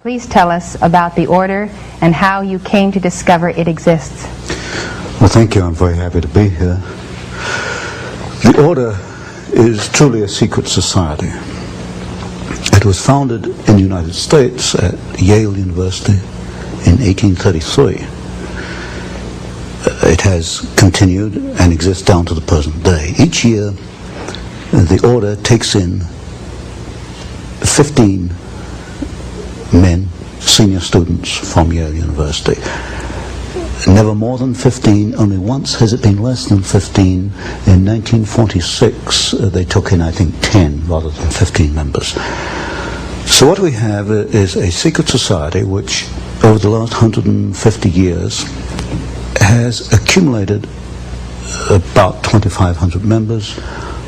Please tell us about the order and how you came to discover it exists. Well, thank you. I'm very happy to be here. The order is truly a secret society. It was founded in the United States at Yale University in 1833. It has continued and exists down to the present day. Each year, the order takes in 15 men, senior students from Yale University. Never more than 15, only once has it been less than 15. In 1946, they took in, I think, 10 rather than 15 members. So what we have is a secret society which, over the last 150 years, has accumulated about 2,500 members,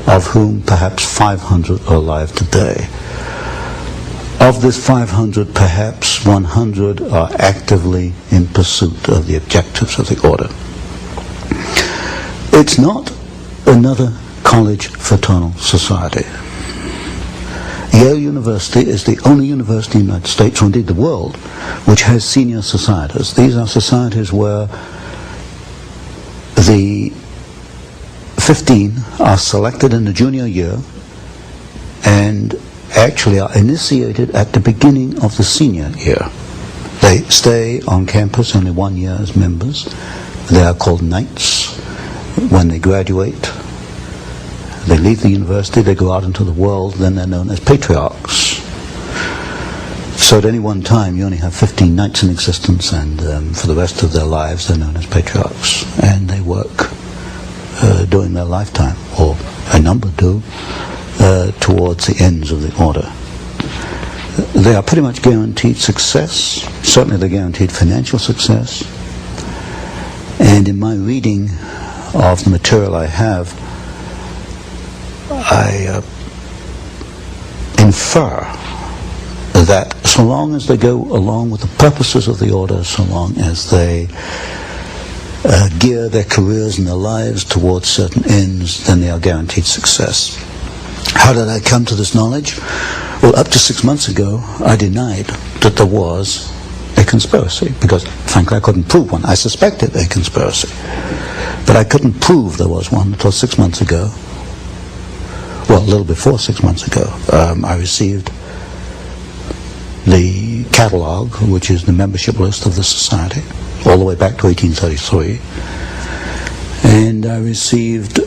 of whom perhaps 500 are alive today. Of this 500, perhaps 100 are actively in pursuit of the objectives of the order. It's not another college fraternal society. Yale University is the only university in the United States, or indeed the world, which has senior societies. These are societies where the 15 are selected in the junior year and actually are initiated at the beginning of the senior year. They stay on campus only 1 year as members. They are called knights. When they graduate, they leave the university, they go out into the world, then they're known as patriarchs. So at any one time you only have 15 knights in existence, and for the rest of their lives they're known as patriarchs, and they work during their lifetime, or a number do, towards the ends of the order. They are pretty much guaranteed success. Certainly they're guaranteed financial success. And in my reading of the material I have, I infer that so long as they go along with the purposes of the order, so long as they gear their careers and their lives towards certain ends, then they are guaranteed success. How did I come to this knowledge? Well, up to 6 months ago, I denied that there was a conspiracy, because frankly I couldn't prove one. I suspected a conspiracy, but I couldn't prove there was one until 6 months ago. Well, a little before 6 months ago, I received the catalog, which is the membership list of the society, all the way back to 1833, and I received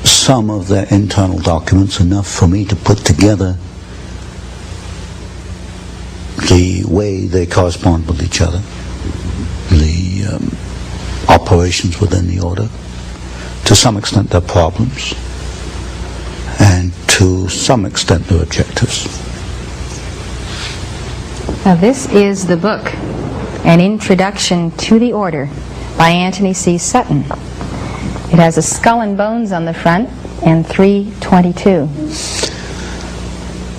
some of their internal documents, enough for me to put together the way they correspond with each other, the operations within the order, to some extent their problems, and to some extent their objectives. Now this is the book, An Introduction to the Order, by Anthony C. Sutton. It has a skull and bones on the front and 322.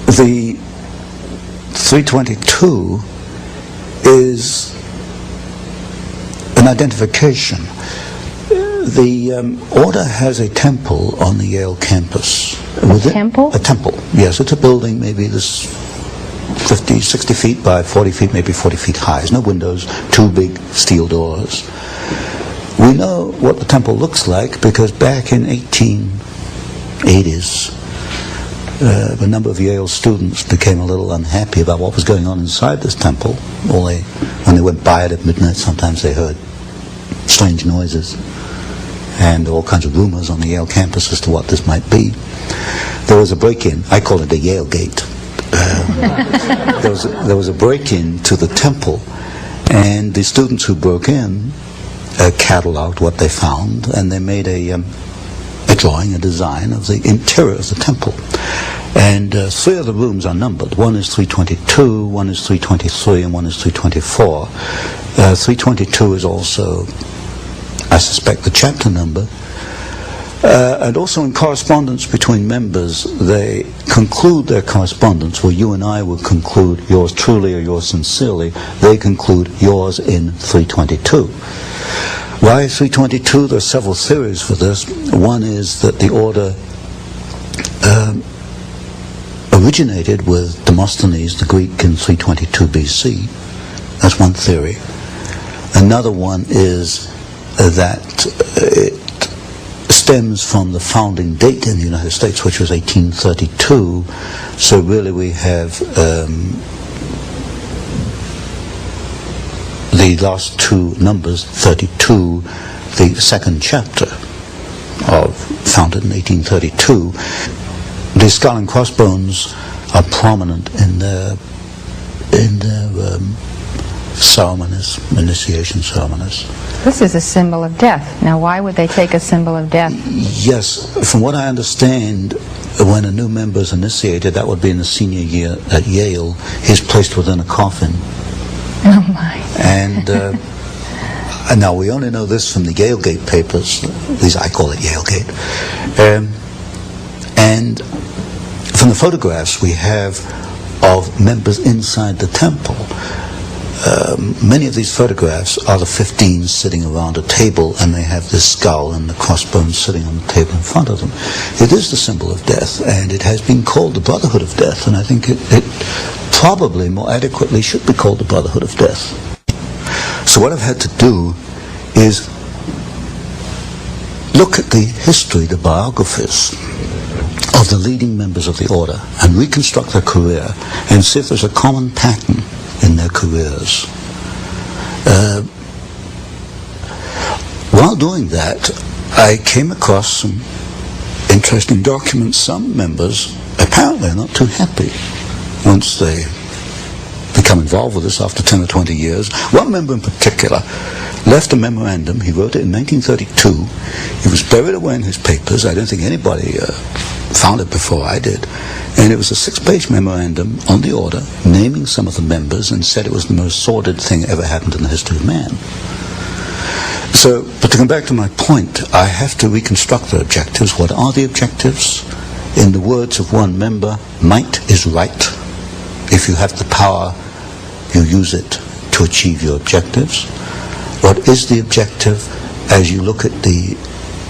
The 322 is an identification. The order has a temple on the Yale campus. A temple? A temple, yes. It's a building maybe this 50, 60 feet by 40 feet, maybe 40 feet high. There's no windows, 2 big steel doors. We know what the temple looks like because back in 1880s, a number of Yale students became a little unhappy about what was going on inside this temple. When they went by it at midnight, sometimes they heard strange noises and all kinds of rumors on the Yale campus as to what this might be. There was a break-in. I call it the Yale Gate. There was a break-in to the temple, and the students who broke in cataloged what they found, and they made a drawing, a design of the interior of the temple. And 3 of the rooms are numbered. One is 322, one is 323, and one is 324. 322 is also, I suspect, the chapter number. And also in correspondence between members, they conclude their correspondence where you and I would conclude yours truly or yours sincerely. They conclude yours in 322. Why 322? There are several theories for this. One is that the order originated with Demosthenes the Greek in 322 BC. That's one theory. Another one is that it stems from the founding date in the United States, which was 1832. So really we have the last two numbers, 32, the second chapter, founded in 1832. The skull and crossbones are prominent in their ceremonies, initiation ceremonies. This is a symbol of death. Now, why would they take a symbol of death? Yes, from what I understand, when a new member is initiated, that would be in the senior year at Yale, he's placed within a coffin. Oh my. And now we only know this from the Yalegate papers, at least I call it Yalegate. And from the photographs we have of members inside the temple, many of these photographs are the 15 sitting around a table, and they have this skull and the crossbones sitting on the table in front of them. It is the symbol of death, and it has been called the Brotherhood of Death, and I think it probably more adequately should be called the Brotherhood of Death. So what I've had to do is look at the history, the biographies of the leading members of the order, and reconstruct their career and see if there's a common pattern in their careers. While doing that, I came across some interesting documents. Some members apparently are not too happy once they become involved with this after 10 or 20 years. One member in particular left a memorandum. He wrote it in 1932. It was buried away in his papers. I don't think anybody found it before I did. And it was a 6-page memorandum on the order, naming some of the members, and said it was the most sordid thing ever happened in the history of man. So, but to come back to my point, I have to reconstruct the objectives. What are the objectives? In the words of one member, might is right. If you have the power, you use it to achieve your objectives. What is the objective? As you look at the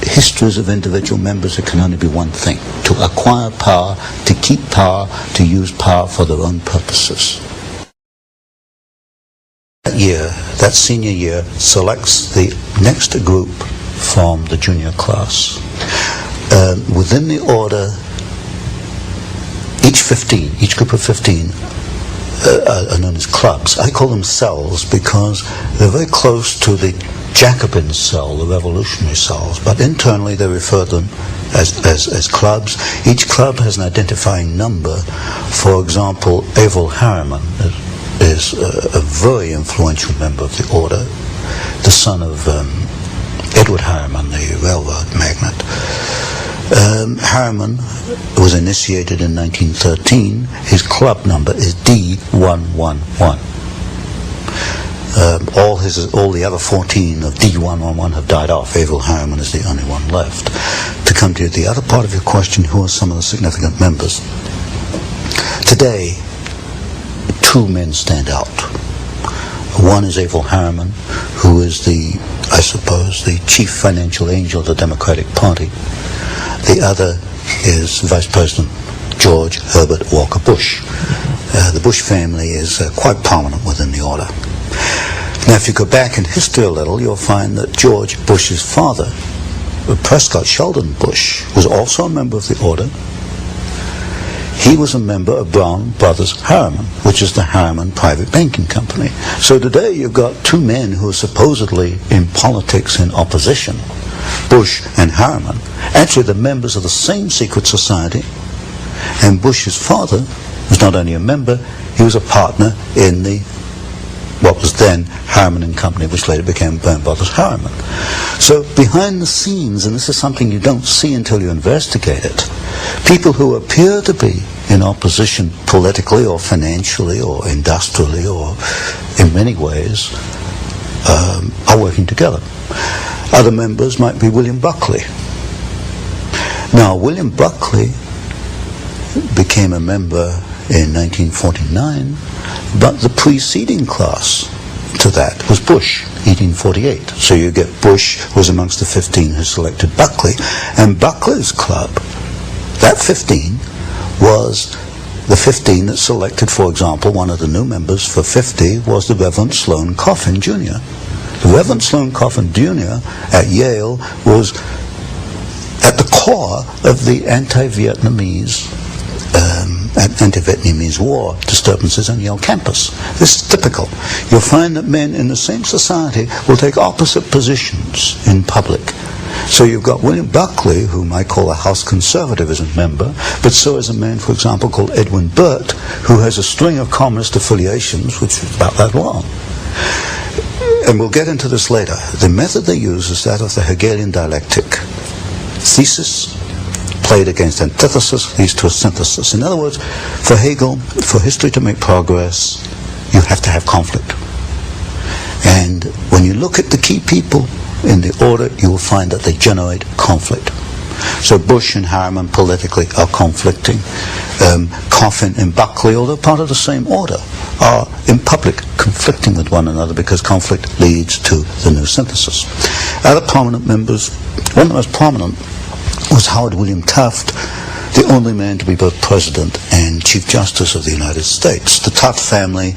histories of individual members, it can only be one thing: to acquire power, to keep power, to use power for their own purposes. That year, that senior year, selects the next group from the junior class. Within the order, each group of 15 are known as clubs. I call them cells because they're very close to the Jacobin cell, the revolutionary cells, but internally they refer to them as clubs. Each club has an identifying number. For example, Averell Harriman is a very influential member of the order, the son of Edward Harriman, the railroad magnate. Harriman was initiated in 1913. His club number is D111. All the other 14 of D111 have died off. Averell Harriman is the only one left. To come to the other part of your question, who are some of the significant members? Today, 2 men stand out. One is Averell Harriman, who is the chief financial angel of the Democratic Party. The other is Vice President George Herbert Walker Bush. The Bush family is quite prominent within the order. Now, if you go back in history a little, you'll find that George Bush's father, Prescott Sheldon Bush, was also a member of the order. He was a member of Brown Brothers Harriman, which is the Harriman Private Banking Company. So today you've got 2 men who are supposedly in politics in opposition, Bush and Harriman, actually the members of the same secret society. And Bush's father was not only a member, he was a partner in what was then Harriman and Company, which later became Brown Brothers Harriman. So behind the scenes, and this is something you don't see until you investigate it, people who appear to be in opposition politically or financially or industrially or in many ways are working together. Other members might be William Buckley. Now, William Buckley became a member in 1949, but the preceding class to that was Bush, 1848. So you get Bush was amongst the 15 who selected Buckley, and Buckley's club, that 15, was the 15 that selected, for example, one of the new members for 50 was the Reverend Sloane Coffin Jr. The Reverend Sloane Coffin Jr. at Yale was at the core of the anti-Vietnamese war disturbances on Yale campus. This is typical. You'll find that men in the same society will take opposite positions in public. So you've got William Buckley, whom I call a House Conservatism member, but so is a man, for example, called Edwin Burt, who has a string of communist affiliations, which is about that long. And we'll get into this later. The method they use is that of the Hegelian dialectic. Thesis played against antithesis leads to a synthesis. In other words, for Hegel, for history to make progress, you have to have conflict. And when you look at the key people in the order, you will find that they generate conflict. So Bush and Harriman politically are conflicting. Coffin and Buckley, although part of the same order, are in public conflicting with one another because conflict leads to the new synthesis. Other prominent members, one of the most prominent was Howard William Taft, the only man to be both President and Chief Justice of the United States. The Taft family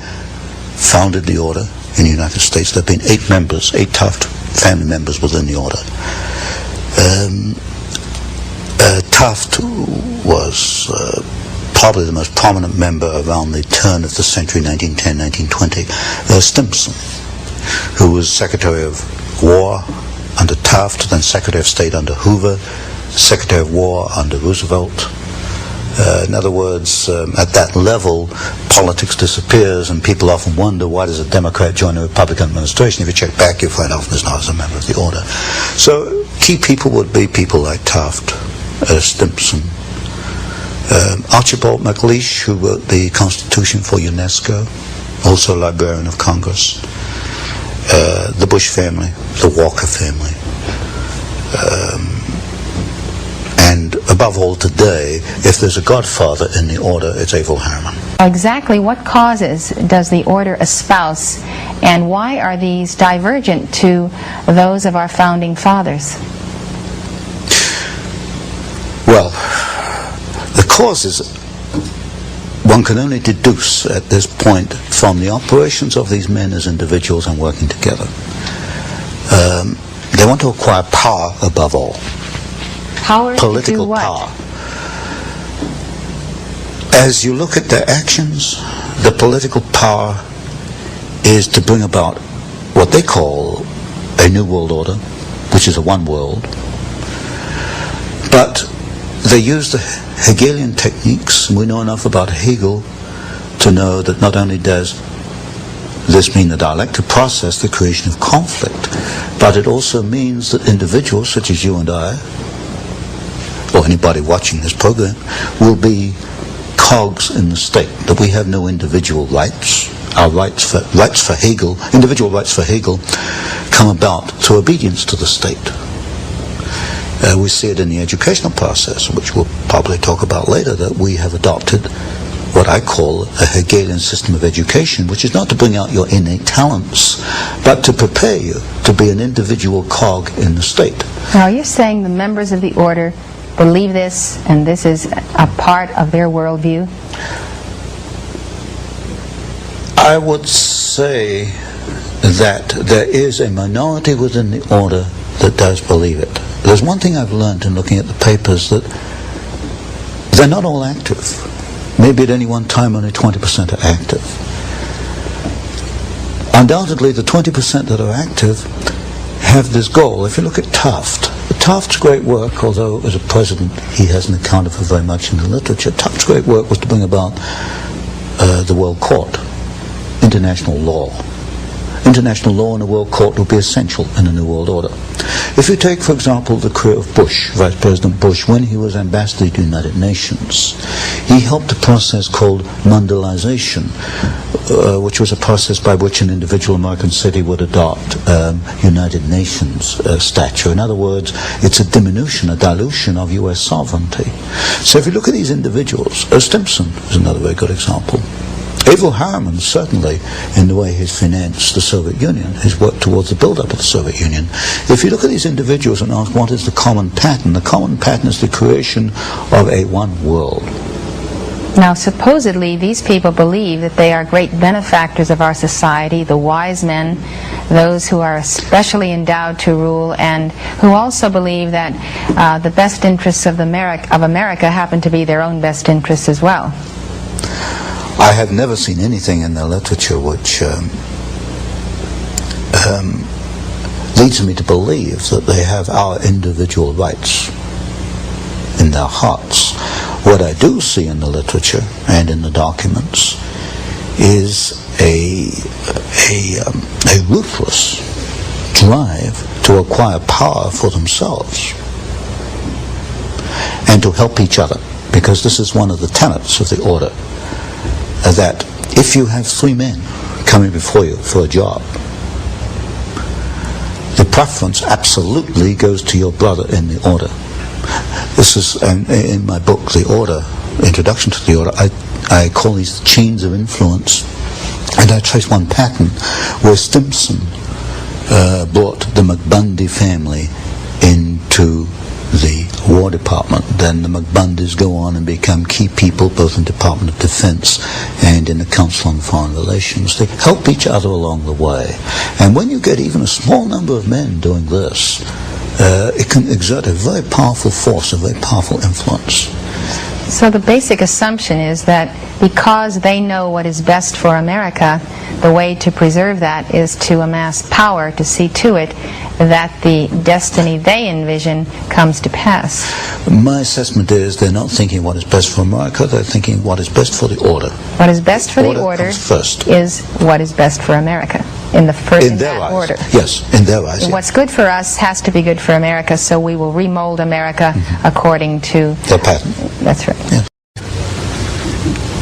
founded the order in the United States. There have been 8 members, 8 Taft family members within the order. Taft was probably the most prominent member around the turn of the century, 1910, 1920. Stimson, who was Secretary of War under Taft, then Secretary of State under Hoover, Secretary of War under Roosevelt. In other words, at that level, politics disappears, and people often wonder, why does a Democrat join a Republican administration? If you check back, you find often is not as a member of the order. So key people would be people like Taft, Stimson, Archibald MacLeish, who wrote the Constitution for UNESCO, also Librarian of Congress, the Bush family, the Walker family, and above all today, if there's a godfather in the order, it's Averell Harriman. Exactly what causes does the order espouse, and why are these divergent to those of our founding fathers? Well, the causes one can only deduce at this point from the operations of these men as individuals and working together. They want to acquire power above all. Power Political to do what? power. As you look at their actions, the political power is to bring about what they call a new world order, which is a one world. But they use the Hegelian techniques, and we know enough about Hegel to know that not only does this mean the dialectic process, the creation of conflict, but it also means that individuals such as you and I, or anybody watching this program, will be cogs in the state, that we have no individual rights. Our rights for Hegel, individual rights for Hegel, come about through obedience to the state. We see it in the educational process, which we'll probably talk about later, that we have adopted what I call a Hegelian system of education, which is not to bring out your innate talents, but to prepare you to be an individual cog in the state. Now, you're saying the members of the order believe this, and this is a part of their worldview? I would say that there is a minority within the order that does believe it. There's one thing I've learned in looking at the papers, that they're not all active. Maybe at any one time only 20% are active. Undoubtedly, the 20% that are active have this goal. If you look at Taft's great work, although as a president he hasn't accounted for very much in the literature, Taft's great work was to bring about the World Court, international law. International law in the World Court will be essential in the New World Order. If you take, for example, the career of Bush, Vice President Bush, when he was ambassador to the United Nations, he helped a process called Mondialization, which was a process by which an individual American city would adopt United Nations stature. In other words, it's a diminution, a dilution of U.S. sovereignty. So if you look at these individuals, Stimson is another very good example. Averell Harriman, certainly, in the way he's financed the Soviet Union, his work towards the build-up of the Soviet Union. If you look at these individuals and ask what is the common pattern is the creation of a one world. Now, supposedly, these people believe that they are great benefactors of our society, the wise men, those who are especially endowed to rule, and who also believe that the best interests of America happen to be their own best interests as well. I have never seen anything in the literature which leads me to believe that they have our individual rights in their hearts. What I do see in the literature and in the documents is a ruthless drive to acquire power for themselves and to help each other, because this is one of the tenets of the order, that if you have 3 men coming before you for a job, the preference absolutely goes to your brother in the order. This is in my book, The Order, Introduction to the Order, I call these chains of influence, and I trace one pattern where Stimson brought the McBundy family into the War Department. Then the McBundys go on and become key people both in Department of Defense and in the Council on Foreign Relations. They help each other along the way. And when you get even a small number of men doing this, it can exert a very powerful force, a very powerful influence. So the basic assumption is that because they know what is best for America, the way to preserve that is to amass power to see to it that the destiny they envision comes to pass. My assessment is they're not thinking what is best for America, they're thinking what is best for the order. What is best for the order comes first. Is what is best for America in their eyes. order. Yes, in their eyes. And what's good for us has to be good for America, so we will remold America according to their pattern. That's right. Yeah.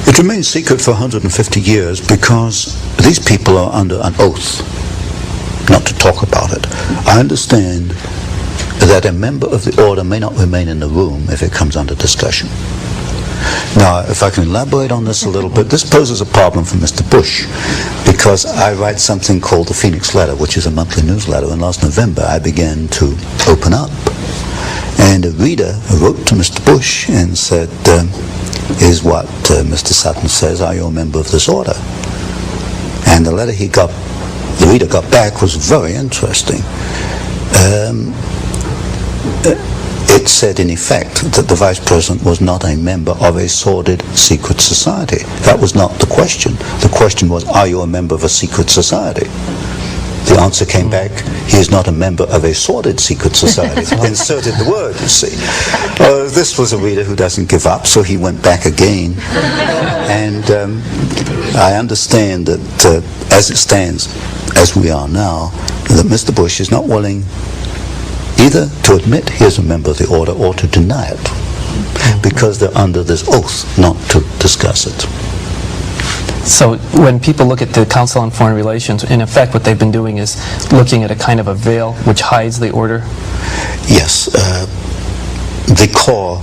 It remains secret for 150 years because these people are under an oath not to talk about it. I understand that a member of the order may not remain in the room if it comes under discussion. Now, if I can elaborate on this a little bit, this poses a problem for Mr. Bush, because I write something called the Phoenix Letter, which is a monthly newsletter, and last November I began to open up. And a reader wrote to Mr. Bush and said, is what Mr. Sutton says, are you a member of this order? And the letter the reader got back was very interesting. It said, in effect, that the Vice President was not a member of a sordid secret society. That was not the question. The question was, are you a member of a secret society? The answer came back, he is not a member of a sordid secret society. Inserted the word, you see. This was a reader who doesn't give up, so he went back again. And I understand that as it stands, as we are now, that Mr. Bush is not willing either to admit he is a member of the order or to deny it, because they're under this oath not to discuss it. So when people look at the Council on Foreign Relations, in effect what they've been doing is looking at a kind of a veil which hides the order? Yes. The core,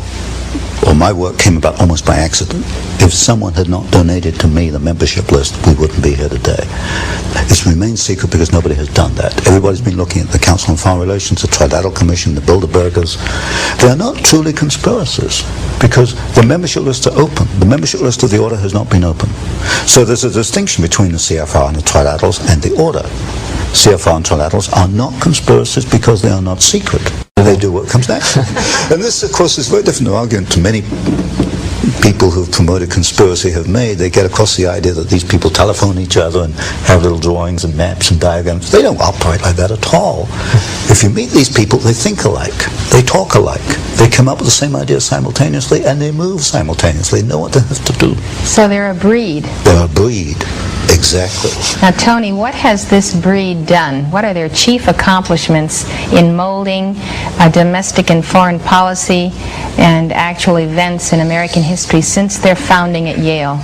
or my work, came about almost by accident. If someone had not donated to me the membership list, we wouldn't be here today. It's remained secret because nobody has done that. Everybody's been looking at the Council on Foreign Relations, the Trilateral Commission, the Bilderbergers. They are not truly conspiracies because the membership lists are open. The membership list of the order has not been open. So there's a distinction between the CFR and the Trilaterals and the order. CFR and Trilaterals are not conspiracies because they are not secret. They do what comes naturally. And this, of course, is very different argument to many people who've promoted conspiracy have made. They get across the idea that these people telephone each other and have little drawings and maps and diagrams. They don't operate like that at all. If you meet these people, they think alike. They talk alike. They come up with the same ideas simultaneously and they move simultaneously. They know what they have to do. So they're a breed. They're a breed. Exactly. Now, Tony, what has this breed done? What are their chief accomplishments in molding domestic and foreign policy and actual events in American history since their founding at Yale?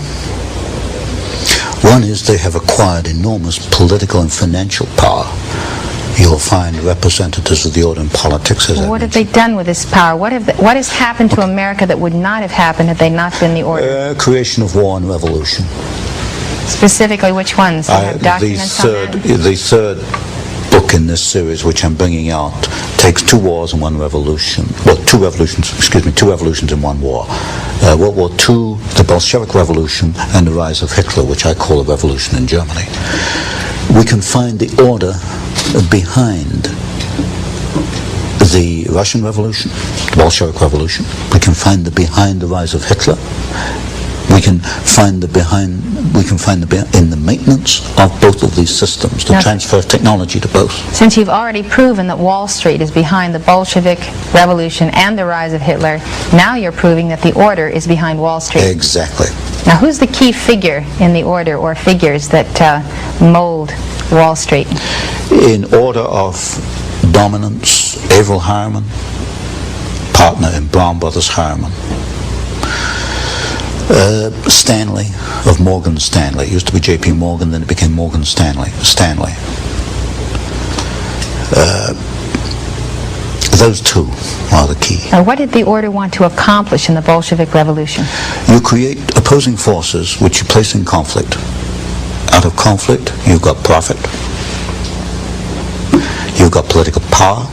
One is they have acquired enormous political and financial power. You'll find representatives of the order in politics. What have they done with this power? What has happened to America that would not have happened had they not been the order? Creation of war and revolution. Specifically, which ones? Do you have documents on that? The third book book in this series, which I'm bringing out, takes two wars and one revolution. Well, two revolutions in one war. World War II, the Bolshevik Revolution, and the rise of Hitler, which I call a revolution in Germany. We can find the order behind the Russian Revolution, the Bolshevik Revolution. We can find behind the rise of Hitler. We can find in the maintenance of both of these systems, the transfer of technology to both. Since you've already proven that Wall Street is behind the Bolshevik Revolution and the rise of Hitler, now you're proving that the order is behind Wall Street. Exactly. Now, who's the key figure in the order or figures that mold Wall Street? In order of dominance, Averell Harriman, partner in Brown Brothers Harriman. Stanley of Morgan Stanley. It used to be J.P. Morgan, then it became Morgan Stanley. Those two are the key. Now, what did the order want to accomplish in the Bolshevik Revolution? You create opposing forces which you place in conflict. Out of conflict, you've got profit. You've got political power.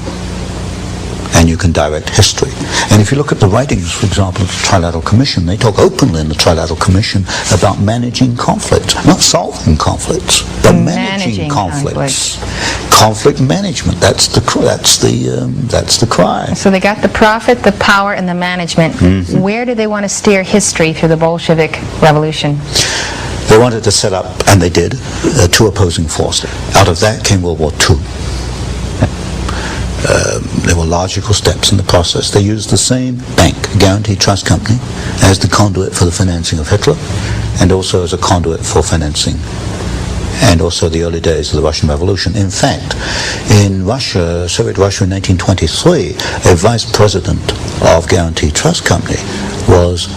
And you can direct history. And if you look at the writings, for example, of the Trilateral Commission, they talk openly in the Trilateral Commission about managing conflicts, not solving conflicts, but managing conflicts. Conflict management. That's the cry. So they got the profit, the power, and the management. Mm-hmm. Where do they want to steer history through the Bolshevik Revolution? They wanted to set up, and they did, two opposing forces. Out of that came World War II. There were logical steps in the process. They used the same bank, Guarantee Trust Company, as the conduit for the financing of Hitler, and also as a conduit for financing, and also the early days of the Russian Revolution. In fact, in Russia, Soviet Russia in 1923, a vice president of Guarantee Trust Company was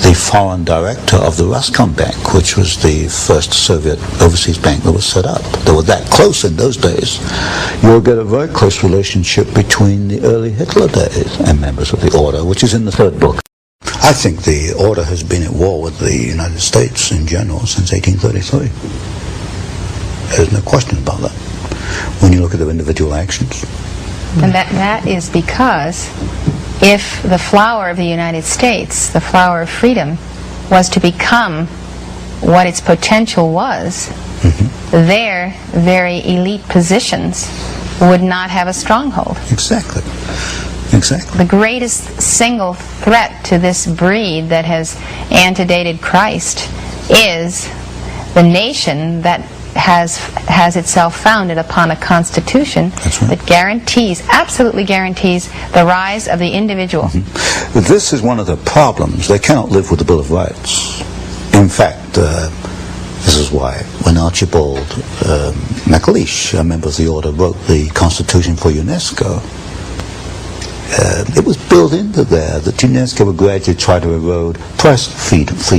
the foreign director of the Roscombank, which was the first Soviet overseas bank that was set up. They were that close in those days. You'll get a very close relationship between the early Hitler days and members of the Order, which is in the third book. I think the Order has been at war with the United States in general since 1833. There's no question about that when you look at their individual actions. And that is because if the flower of the United States, the flower of freedom, was to become what its potential was, their very elite positions would not have a stronghold. Exactly. The greatest single threat to this breed that has antedated Christ is the nation that has itself founded upon a constitution that absolutely guarantees the rise of the individual. This is one of the problems. They cannot live with the Bill of Rights. In fact, this is why when Archibald MacLeish, a member of the Order, wrote the Constitution for UNESCO, it was built into there that UNESCO would gradually try to erode press freedoms.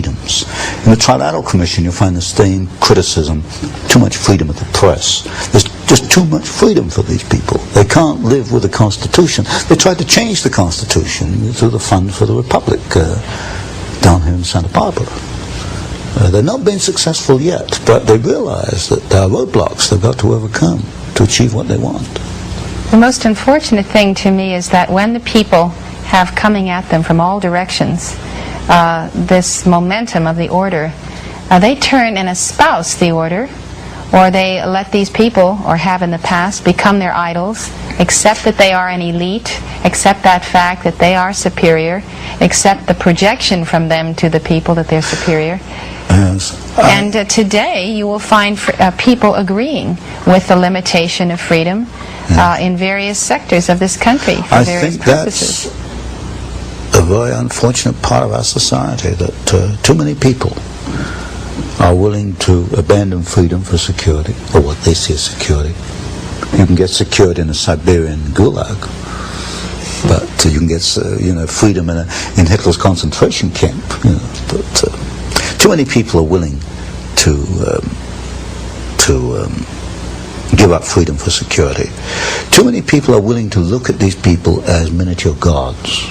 In the Trilateral Commission, you'll find the same criticism: too much freedom of the press. There's just too much freedom for these people. They can't live with the Constitution. They tried to change the Constitution through the Fund for the Republic down here in Santa Barbara. They've not been successful yet, but they realize that there are roadblocks they've got to overcome to achieve what they want. The most unfortunate thing to me is that when the people have coming at them from all directions this momentum of the Order, they turn and espouse the Order, or they let these people, or have in the past, become their idols, accept that they are an elite, accept that fact that they are superior, accept the projection from them to the people that they're superior. And today you will find people agreeing with the limitation of freedom in various sectors of this country for various purposes. That's a very unfortunate part of our society, that too many people are willing to abandon freedom for security, or what they see as security. You can get security in a Siberian gulag, but you can get freedom in Hitler's concentration camp. But too many people are willing to give up freedom for security. Too many people are willing to look at these people as miniature gods.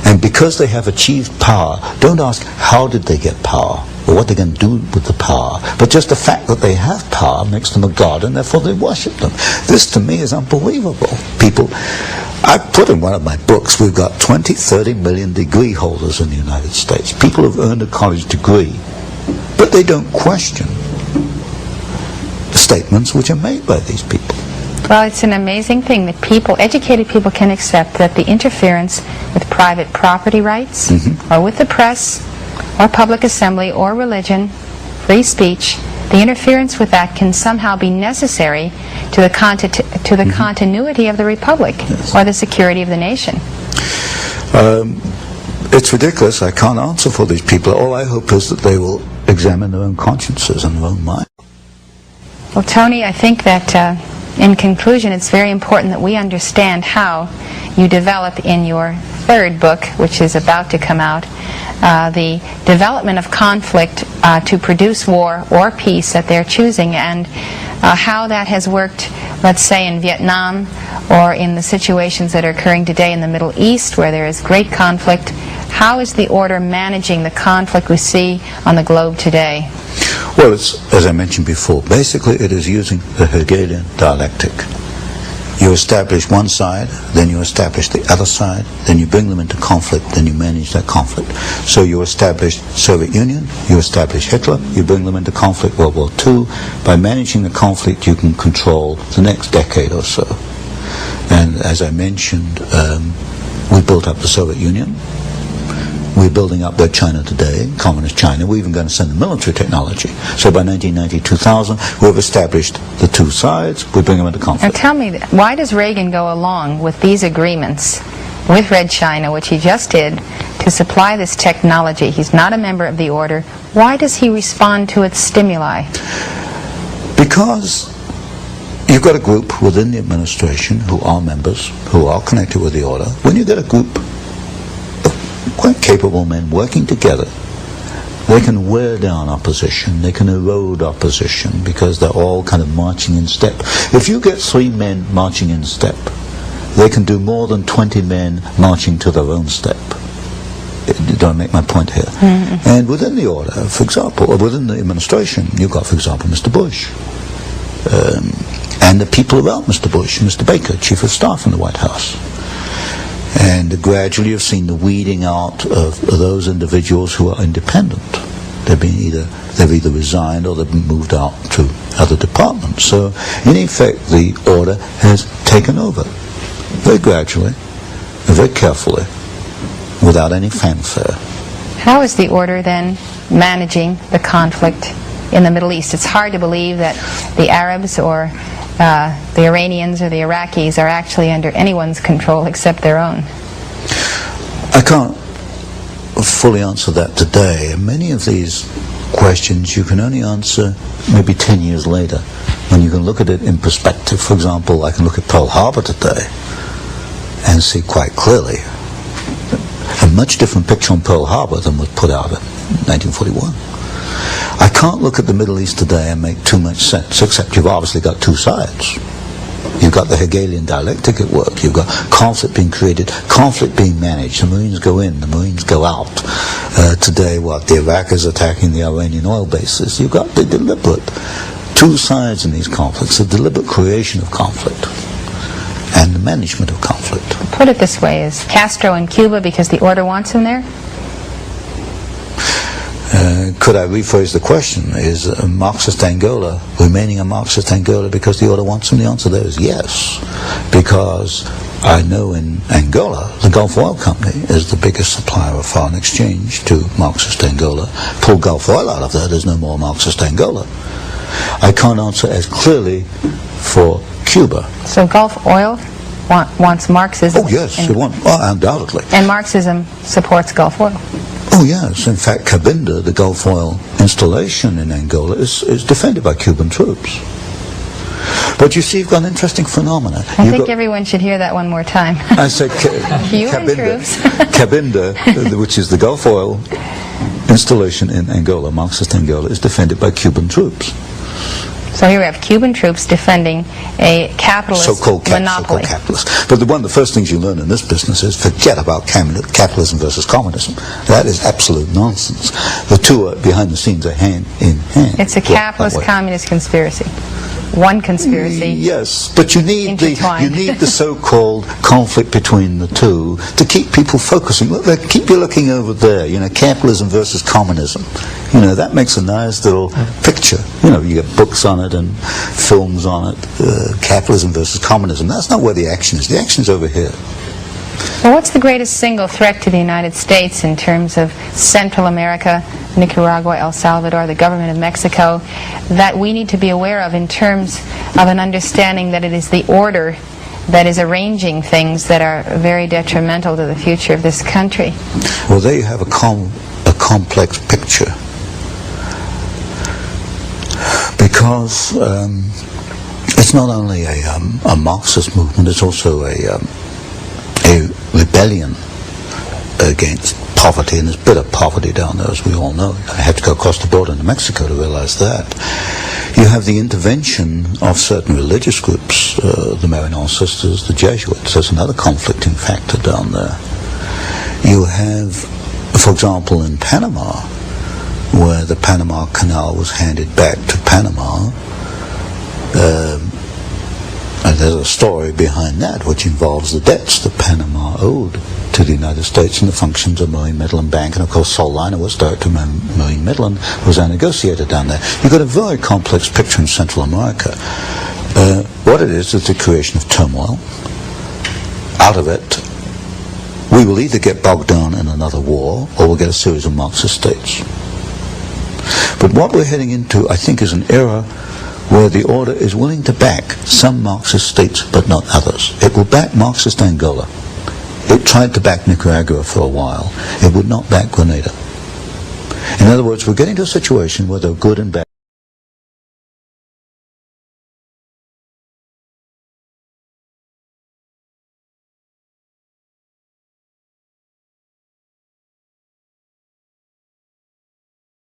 And because they have achieved power, don't ask how did they get power. or what they're going to do with the power, but just the fact that they have power makes them a god, and therefore they worship them. This, to me, is unbelievable. People, I put in one of my books, we've got 20, 30 million degree holders in the United States. People have earned a college degree, but they don't question the statements which are made by these people. Well, it's an amazing thing that people, educated people, can accept that the interference with private property rights, or with the press, or public assembly, or religion, free speech, the interference with that can somehow be necessary to the continuity of the republic, or the security of the nation. It's ridiculous. I can't answer for these people. All I hope is that they will examine their own consciences and their own mind. Well, Tony, I think that in conclusion, it's very important that we understand how you develop in your third book, which is about to come out, the development of conflict to produce war or peace that they're choosing, and how that has worked, let's say, in Vietnam, or in the situations that are occurring today in the Middle East, where there is great conflict. How is the order managing the conflict we see on the globe today? Well, it's, as I mentioned before, basically it is using the Hegelian dialectic. You establish one side, then you establish the other side, then you bring them into conflict, then you manage that conflict. So you establish Soviet Union, you establish Hitler, you bring them into conflict, World War II. By managing the conflict, you can control the next decade or so. And as I mentioned, we built up the Soviet Union. We're building up their China today, communist China. We're even going to send the military technology. So by 1990, 2000, we've established the two sides. We bring them into conflict. Now tell me, why does Reagan go along with these agreements with Red China, which he just did, to supply this technology? He's not a member of the order. Why does he respond to its stimuli? Because you've got a group within the administration who are members, who are connected with the order. When you get a group quite capable men working together, they can wear down opposition, they can erode opposition, because they're all kind of marching in step. If you get 3 men marching in step, they can do more than 20 men marching to their own step. Do I make my point here? And within the order, for example, or within the administration, you've got, for example, Mr. Bush, and the people around Mr. Bush, Mr. Baker, Chief of Staff in the White House. And gradually you've seen the weeding out of those individuals who are independent. They've either resigned or they've been moved out to other departments. So in effect the order has taken over very gradually, very carefully, without any fanfare. How is the order then managing the conflict in the Middle East? It's hard to believe that the Arabs or the Iranians or the Iraqis are actually under anyone's control except their own. I can't fully answer that today. And many of these questions you can only answer maybe 10 years later, when you can look at it in perspective. For example, I can look at Pearl Harbor today and see quite clearly a much different picture on Pearl Harbor than was put out in 1941. I can't look at the Middle East today and make too much sense, except you've obviously got two sides. You've got the Hegelian dialectic at work. You've got conflict being created, conflict being managed. The Marines go in, the Marines go out. Today, the Iraq is attacking the Iranian oil bases. You've got the deliberate two sides in these conflicts, the deliberate creation of conflict and the management of conflict. Put it this way, is Castro in Cuba because the order wants him there? Could I rephrase the question? Is Marxist Angola remaining a Marxist Angola because the order wants him? The answer there is yes. Because I know in Angola, the Gulf Oil Company is the biggest supplier of foreign exchange to Marxist Angola. Pull Gulf Oil out of there, there's no more Marxist Angola. I can't answer as clearly for Cuba. So Gulf Oil wants Marxism? Oh yes, it wants, undoubtedly. And Marxism supports Gulf Oil? Oh yes, in fact Cabinda, the Gulf Oil installation in Angola, is defended by Cuban troops. But you see, you've got an interesting phenomena. I think everyone should hear that one more time. I said Cabinda, which is the Gulf Oil installation in Angola, Marxist Angola, is defended by Cuban troops. So here we have Cuban troops defending a capitalist so-called monopoly. capitalist. But one of the first things you learn in this business is forget about capitalism versus communism. That is absolute nonsense. The two are, behind the scenes, are hand in hand. It's a capitalist-communist conspiracy. One conspiracy. Yes, but you need intertwined. the so-called conflict between the two to keep people focusing. Look, keep you looking over there. You know, capitalism versus communism. You know, that makes a nice little picture. You know, you get books on it and films on it. Capitalism versus communism. That's not where the action is. The action's over here. Well, what's the greatest single threat to the United States in terms of Central America, Nicaragua, El Salvador, the government of Mexico, that we need to be aware of in terms of an understanding that it is the order that is arranging things that are very detrimental to the future of this country? Well, there you have a complex picture. Because it's not only a Marxist movement, it's also a rebellion against poverty, and there's a bit of poverty down there, as we all know. I had to go across the border into Mexico to realize that. You have the intervention of certain religious groups, the Maryknoll Sisters, the Jesuits. There's another conflicting factor down there. You have, for example, in Panama, where the Panama Canal was handed back to Panama, and there's a story behind that which involves the debts that Panama owed to the United States and the functions of Marine Midland Bank. And of course, Sol Leiner was director of Marine Midland, was a negotiator down there. You've got a very complex picture in Central America. What it is the creation of turmoil. Out of it, we will either get bogged down in another war, or we'll get a series of Marxist states. But what we're heading into, I think, is an era where the order is willing to back some Marxist states but not others. It will back Marxist Angola. It tried to back Nicaragua for a while. It would not back Grenada. In other words, we're getting to a situation where there are good and bad